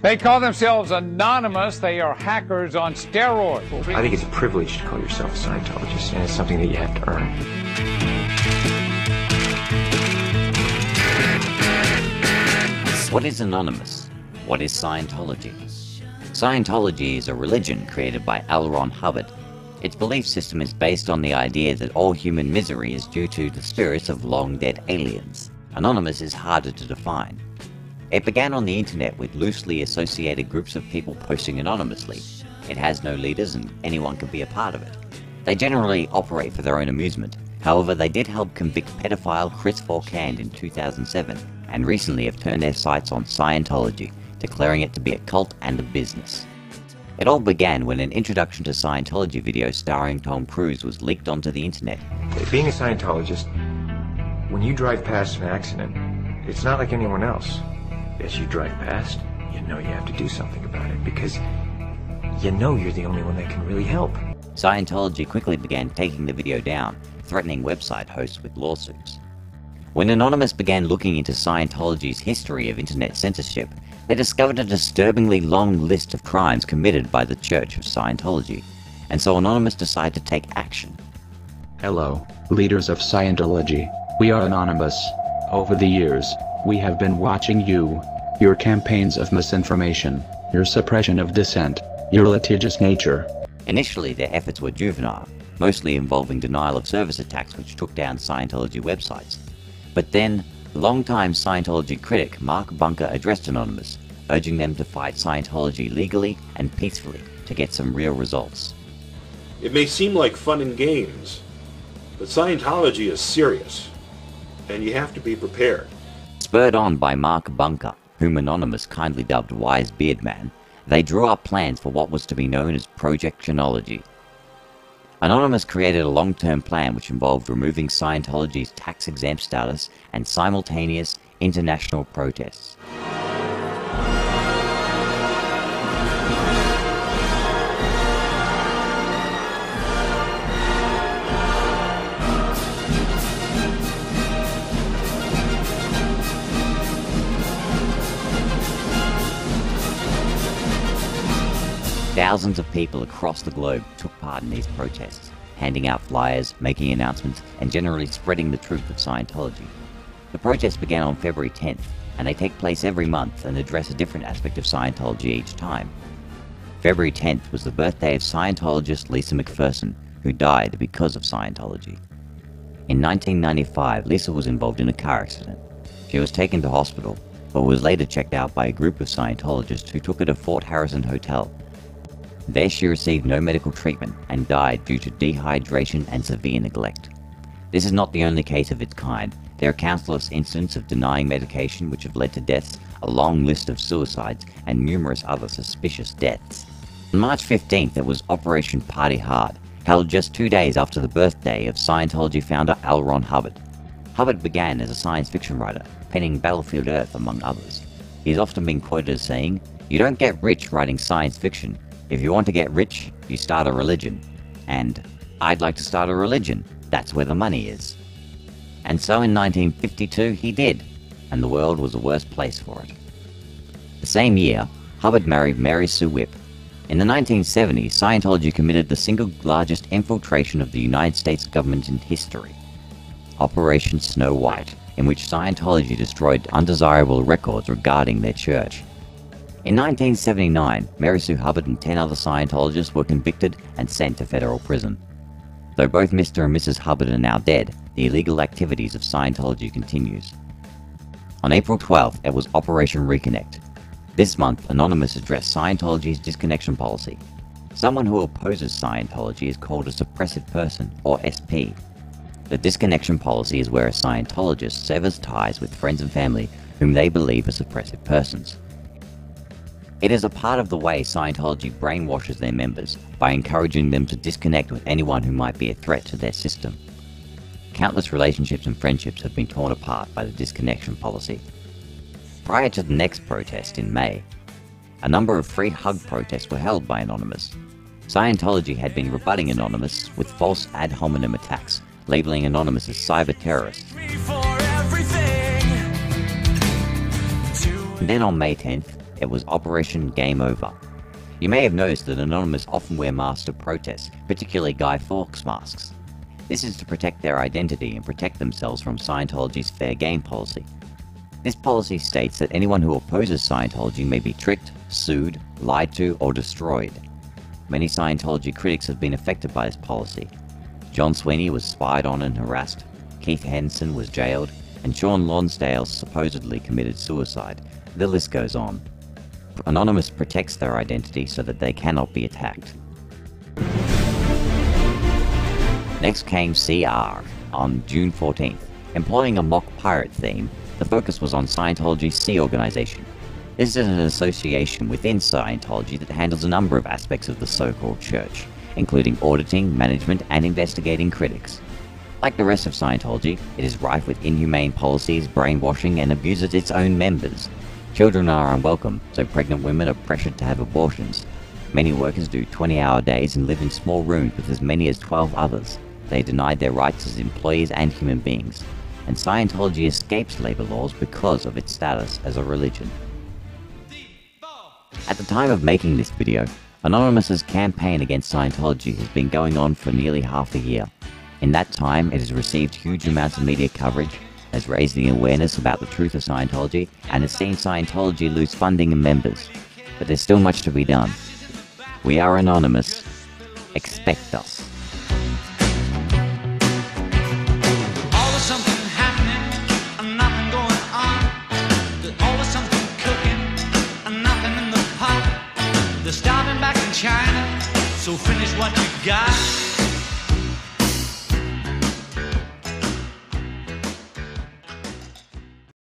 They call themselves anonymous. They are hackers on steroids. I think it's a privilege to call yourself a Scientologist, and it's something that you have to earn. What is anonymous? What is Scientology? Scientology is a religion created by L. Ron Hubbard. Its belief system is based on the idea that all human misery is due to the spirits of long-dead aliens. Anonymous is harder to define. It began on the internet with loosely associated groups of people posting anonymously. It has no leaders and anyone can be a part of it. They generally operate for their own amusement. However, they did help convict pedophile Chris Falkand in 2007 and recently have turned their sights on Scientology, declaring it to be a cult and a business. It all began when an introduction to Scientology video starring Tom Cruise was leaked onto the internet. Being a Scientologist, when you drive past an accident, it's not like anyone else. As you drive past, you know you have to do something about it because you know you're the only one that can really help. Scientology quickly began taking the video down, threatening website hosts with lawsuits. When Anonymous began looking into Scientology's history of internet censorship, they discovered a disturbingly long list of crimes committed by the Church of Scientology, and so Anonymous decided to take action. Hello, leaders of Scientology. We are Anonymous. Over the years, we have been watching you, your campaigns of misinformation, your suppression of dissent, your litigious nature. Initially, their efforts were juvenile, mostly involving denial of service attacks which took down Scientology websites. But then, longtime Scientology critic Mark Bunker addressed Anonymous, urging them to fight Scientology legally and peacefully to get some real results. It may seem like fun and games, but Scientology is serious, and you have to be prepared. Spurred on by Mark Bunker, whom Anonymous kindly dubbed Wise Beard Man, they drew up plans for what was to be known as Projectionology. Anonymous created a long-term plan which involved removing Scientology's tax-exempt status and simultaneous international protests. Thousands of people across the globe took part in these protests, handing out flyers, making announcements, and generally spreading the truth of Scientology. The protests began on February 10th, and they take place every month and address a different aspect of Scientology each time. February 10th was the birthday of Scientologist Lisa McPherson, who died because of Scientology. In 1995, Lisa was involved in a car accident. She was taken to hospital, but was later checked out by a group of Scientologists who took her to Fort Harrison Hotel. There she received no medical treatment and died due to dehydration and severe neglect. This is not the only case of its kind. There are countless incidents of denying medication which have led to deaths, a long list of suicides, and numerous other suspicious deaths. On March 15th, there was Operation Party Hard, held just 2 days after the birthday of Scientology founder L. Ron Hubbard. Hubbard began as a science fiction writer, penning Battlefield Earth among others. He has often been quoted as saying, "You don't get rich writing science fiction. If you want to get rich, you start a religion." And, "I'd like to start a religion. That's where the money is." And so in 1952 he did, and the world was a worse place for it. The same year, Hubbard married Mary Sue Whipp. In the 1970s, Scientology committed the single largest infiltration of the United States government in history, Operation Snow White, in which Scientology destroyed undesirable records regarding their church. In 1979, Mary Sue Hubbard and 10 other Scientologists were convicted and sent to federal prison. Though both Mr. and Mrs. Hubbard are now dead, the illegal activities of Scientology continues. On April 12th, it was Operation Reconnect. This month, Anonymous addressed Scientology's disconnection policy. Someone who opposes Scientology is called a suppressive person, or SP. The disconnection policy is where a Scientologist severs ties with friends and family whom they believe are suppressive persons. It is a part of the way Scientology brainwashes their members by encouraging them to disconnect with anyone who might be a threat to their system. Countless relationships and friendships have been torn apart by the disconnection policy. Prior to the next protest in May, a number of free hug protests were held by Anonymous. Scientology had been rebutting Anonymous with false ad hominem attacks, labeling Anonymous as cyber terrorists. And then on May 10th, it was Operation Game Over. You may have noticed that Anonymous often wear masks to protest, particularly Guy Fawkes masks. This is to protect their identity and protect themselves from Scientology's fair game policy. This policy states that anyone who opposes Scientology may be tricked, sued, lied to, or destroyed. Many Scientology critics have been affected by this policy. John Sweeney was spied on and harassed, Keith Henson was jailed, and Sean Lonsdale supposedly committed suicide. The list goes on. Anonymous protects their identity so that they cannot be attacked. Next came CR on June 14th. Employing a mock pirate theme, the focus was on Scientology's C organization. This is an association within Scientology that handles a number of aspects of the so-called church, including auditing, management, and investigating critics. Like the rest of Scientology, it is rife with inhumane policies, brainwashing, and abuses its own members. Children are unwelcome, so pregnant women are pressured to have abortions. Many workers do 20-hour days and live in small rooms with as many as 12 others. They are denied their rights as employees and human beings. And Scientology escapes labor laws because of its status as a religion. At the time of making this video, Anonymous's campaign against Scientology has been going on for nearly half a year. In that time, it has received huge amounts of media coverage, has raised the awareness about the truth of Scientology, and has seen Scientology lose funding and members. But there's still much to be done. We are Anonymous. Expect us. Always something happening and nothing going on. There's always something cooking and nothing in the pot. They're starving back in China, so finish what you got.